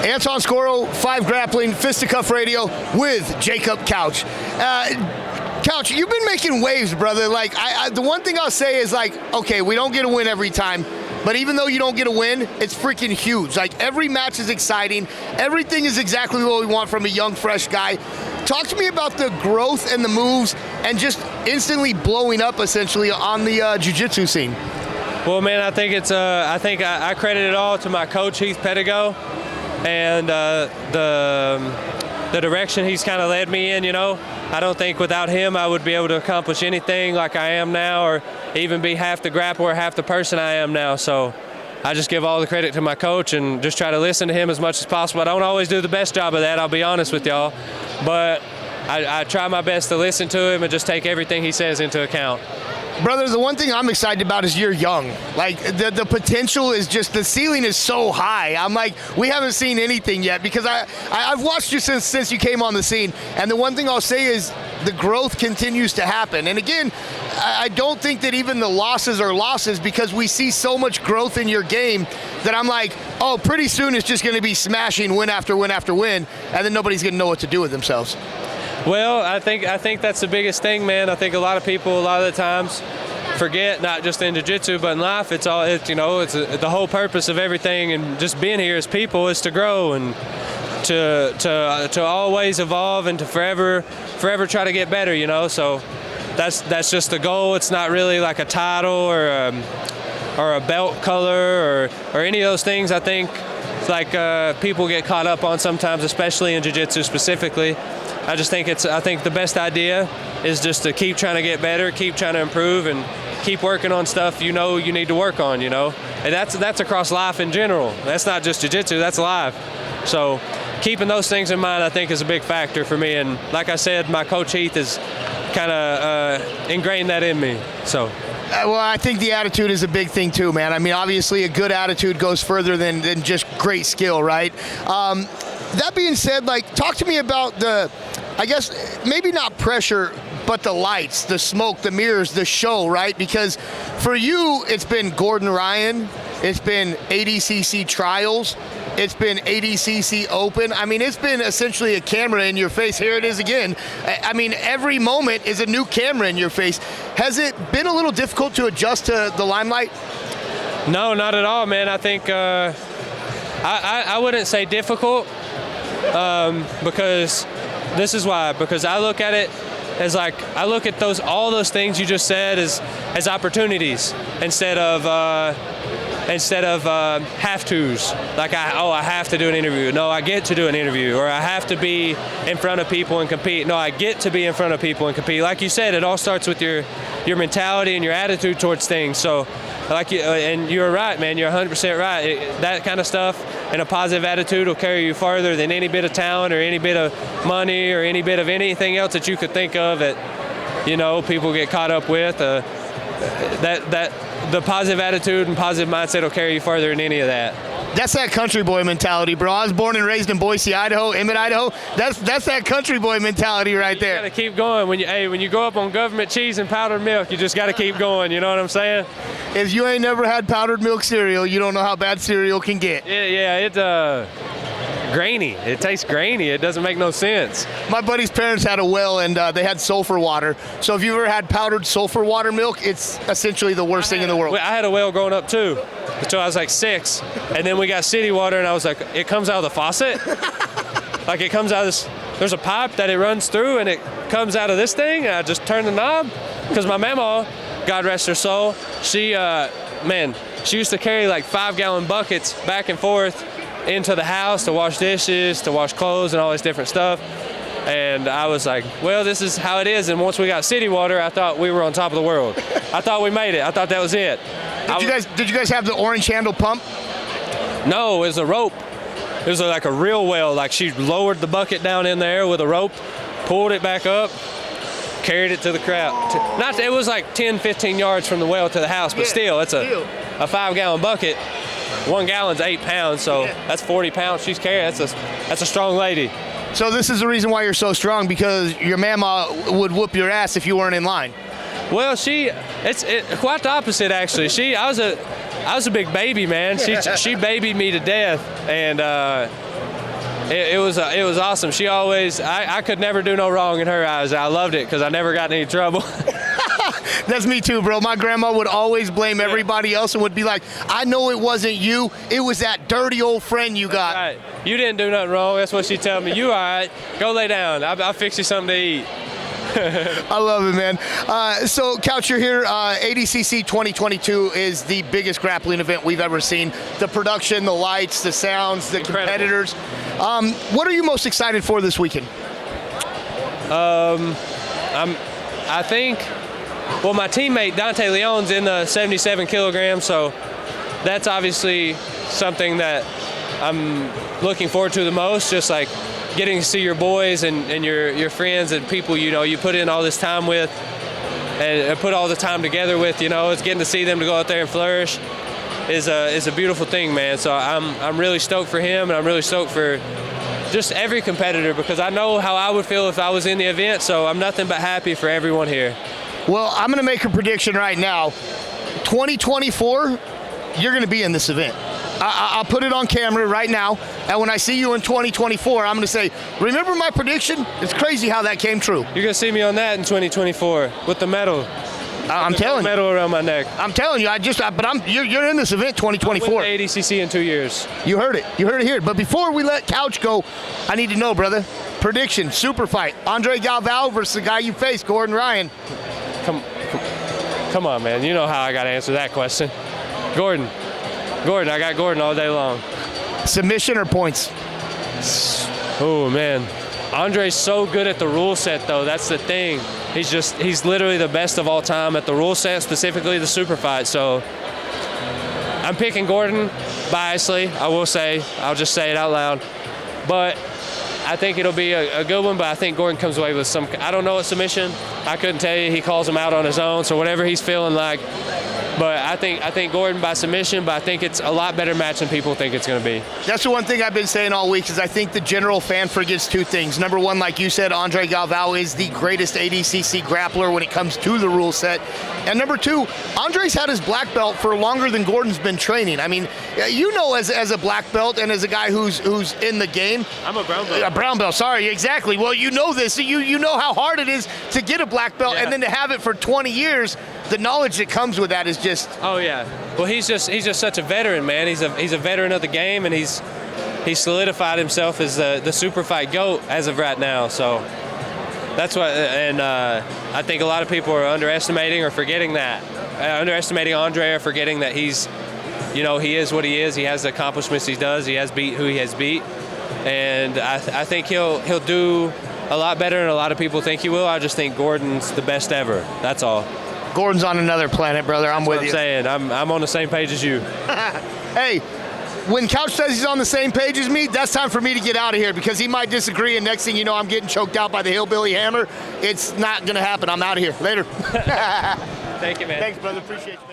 Anton Scoro, 5 Grappling, FisttaCuff Radio with Jacob Couch. Couch, you've been making waves, brother. Like, the one thing I'll say is, like, okay, we don't get a win every time, but even though you don't get a win, it's freaking huge. Like, every match is exciting. Everything is exactly what we want from a young, fresh guy. Talk to me about the growth and the moves and just instantly blowing up, essentially, on the jiu-jitsu scene. Well, man, I think it's I credit it all to my coach, Heath Pedigo, and the direction he's kind of led me in, you know. I don't think without him I would be able to accomplish anything like I am now, or even be half the grappler or half the person I am now. So I just give all the credit to my coach and just try to listen to him as much as possible. I don't always do the best job of that, I'll be honest with y'all, but I try my best to listen to him and just take everything he says into account. Brother, the one thing I'm excited about is you're young. Like, the potential is just, the ceiling is so high. I'm like, we haven't seen anything yet, because I've watched you since you came on the scene, and the one thing I'll say is the growth continues to happen. And again, I don't think that even the losses are losses, because we see so much growth in your game that I'm like, oh, pretty soon it's just going to be smashing win after win after win, and then nobody's going to know what to do with themselves. Well, I think that's the biggest thing, man. I think a lot of people, a lot of the times, forget, not just in jiu-jitsu but in life, it's the whole purpose of everything, and just being here as people is to grow and to always evolve and to forever try to get better, you know. So that's just the goal. It's not really like a title or a belt color or any of those things. I think it's like people get caught up on sometimes, especially in jiu-jitsu specifically. I think the best idea is just to keep trying to get better, keep trying to improve, and keep working on stuff you know you need to work on, you know. And that's across life in general. That's not just jiu-jitsu, that's life. So keeping those things in mind, I think, is a big factor for me. And like I said, my coach Heath has kind of ingrained that in me. So. Well, I think the attitude is a big thing too, man. I mean, obviously a good attitude goes further than just great skill, right? That being said, like, talk to me about I guess, maybe not pressure, but the lights, the smoke, the mirrors, the show, right? Because for you, it's been Gordon Ryan, it's been ADCC Trials, it's been ADCC Open. I mean, it's been essentially a camera in your face. Here it is again. I mean, every moment is a new camera in your face. Has it been a little difficult to adjust to the limelight? No, not at all, man. I think I wouldn't say difficult, because this is why. Because I look at it as like, I look at all those things you just said as opportunities instead of have-tos. Like, I have to do an interview. No, I get to do an interview. Or I have to be in front of people and compete. No, I get to be in front of people and compete. Like you said, it all starts with your mentality and your attitude towards things. So, and you're right, man. You're 100% right. That kind of stuff and a positive attitude will carry you farther than any bit of talent or any bit of money or any bit of anything else that you could think of that, you know, people get caught up with. The positive attitude and positive mindset will carry you farther than any of that. That's that country boy mentality, bro. I was born and raised in Boise, Idaho, Emmett, Idaho. That's that country boy mentality right there. You gotta keep going. When you go up on government cheese and powdered milk, you just gotta keep going. You know what I'm saying? If you ain't never had powdered milk cereal, you don't know how bad cereal can get. Yeah, it's grainy. It tastes grainy. It doesn't make no sense. My buddy's parents had a well, and they had sulfur water. So if you've ever had powdered sulfur water milk, it's essentially the worst thing in the world. I had a well growing up too, until I was like 6, and then we got city water, and I was like, it comes out of the faucet. Like, it comes out of this. There's a pipe that it runs through, and it comes out of this thing, and I just turn the knob. Because my mama, God rest her soul, she used to carry like 5-gallon buckets back and forth into the house to wash dishes, to wash clothes, and all this different stuff. And I was like, well, this is how it is. And once we got city water, I thought we were on top of the world. I thought we made it. I thought that was it. Did you guys have the orange handle pump? No, it was a rope. It was like a real well. Like, she lowered the bucket down in there with a rope, pulled it back up, carried it to the crowd. It was like 10, 15 yards from the well to the house, but still, it's a 5-gallon bucket. 1 gallon's 8 pounds, so that's 40 pounds she's carrying. That's a strong lady. So this is the reason why you're so strong, because your mama would whoop your ass if you weren't in line. Well, it's quite the opposite, actually. I was a big baby, man. She babied me to death, and it was awesome. She always, I could never do no wrong in her eyes. I loved it because I never got in any trouble. That's me too, bro. My grandma would always blame everybody else and would be like, I know it wasn't you. It was that dirty old friend you got. Right. You didn't do nothing wrong. That's what she'd tell me. You all right. Go lay down. I'll fix you something to eat. I love it, man. So, Couch, you're here. ADCC 2022 is the biggest grappling event we've ever seen. The production, the lights, the sounds, the competitors. What are you most excited for this weekend? I think, well, my teammate Dante Leon's in the 77 kilograms, so that's obviously something that I'm looking forward to the most, just like getting to see your boys and your friends and people, you know, you put in all this time with and put all the time together with, you know, it's getting to see them to go out there and flourish is a beautiful thing, man. So I'm really stoked for him, and I'm really stoked for just every competitor, because I know how I would feel if I was in the event, so I'm nothing but happy for everyone here. Well, I'm going to make a prediction right now. 2024, you're going to be in this event. I'll put it on camera right now, and when I see you in 2024, I'm going to say, remember my prediction? It's crazy how that came true. You're going to see me on that in 2024 with the medal. I'm telling you. Medal around my neck. I'm telling you. You're in this event 2024. I'll win the ADCC in 2 years. You heard it. You heard it here. But before we let Couch go, I need to know, brother. Prediction, super fight. Andre Galvao versus the guy you faced, Gordon Ryan. Come on, man. You know how I got to answer that question. Gordon, I got Gordon all day long. Submission or points? Oh, man. Andre's so good at the rule set, though. That's the thing. He's literally the best of all time at the rule set, specifically the super fight. So I'm picking Gordon biasly, I will say. I'll just say it out loud. But I think it'll be a good one, but I think Gordon comes away with some, I don't know what submission. I couldn't tell you. He calls him out on his own, so whatever he's feeling like. But I think Gordon by submission, but I think it's a lot better match than people think it's going to be. That's the one thing I've been saying all week is I think the general fan forgets two things. Number one, like you said, Andre Galvao is the greatest ADCC grappler when it comes to the rule set. And number two, Andre's had his black belt for longer than Gordon's been training. I mean, you know, as a black belt and as a guy who's in the game. I'm a brown belt. A brown belt, sorry, exactly. Well, you know this. You know how hard it is to get a black belt, and then to have it for 20 years. The knowledge that comes with that is just. Oh yeah. Well, he's just such a veteran, man. He's a veteran of the game, and he's solidified himself as the super fight GOAT as of right now. So that's what, and I think a lot of people are underestimating or forgetting that, underestimating Andre or forgetting that he's, you know, he is what he is. He has the accomplishments he does. He has beat who he has beat, and I think he'll do a lot better than a lot of people think he will. I just think Gordon's the best ever. That's all. Gordon's on another planet, brother. I'm with you. I'm saying I'm on the same page as you. Hey, when Couch says he's on the same page as me, that's time for me to get out of here because he might disagree, and next thing you know, I'm getting choked out by the hillbilly hammer. It's not going to happen. I'm out of here. Later. Thank you, man. Thanks, brother. Appreciate you.